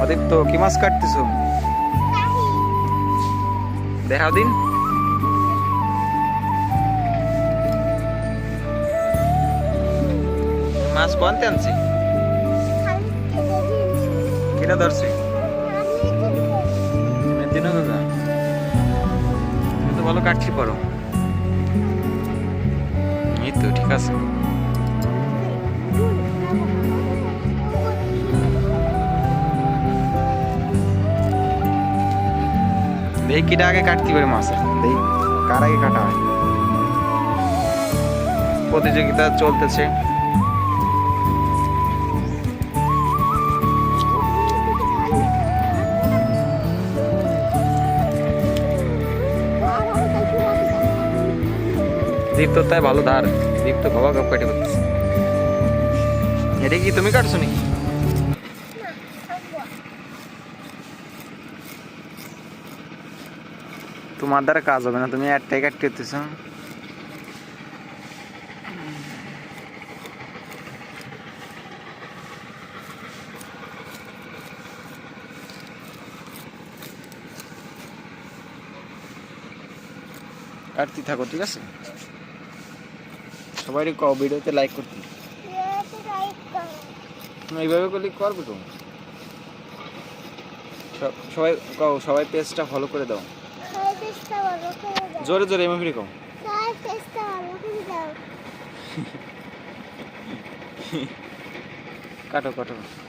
অদীপ্ত কি মাছ কাটতেছো? দেখাও দিন। মাছ কোনতে আনছি? কিনা ধরছি? দিন কাকা তুমি তো ভালো কাটছি পারো। এই তো ঠিক আছে। দেখি কিটা আগে কাটতে পারে মাছ, দেখি কার আগে কাটা হয়। প্রতিযোগিতা চলতেছে। দীপ্ত তাই ভালো ধার, দীপ্ত বাবা কাপ কেটে করতেছে। এটা কি তুমি কাটছো নাকি? তোমার দ্বারা কাজ হবে না, তুমি একটাই কাটতে করতেছো। কাটতে থাকো, ঠিক আছে? সবাই কও ভিডিওতে লাইক করতে। তুমি এইভাবে করলে করবে তো। সবাই কও, সবাই পেজটা ফলো করে দাও। জোরে জোরে এমনি কও। কাটো কাটো।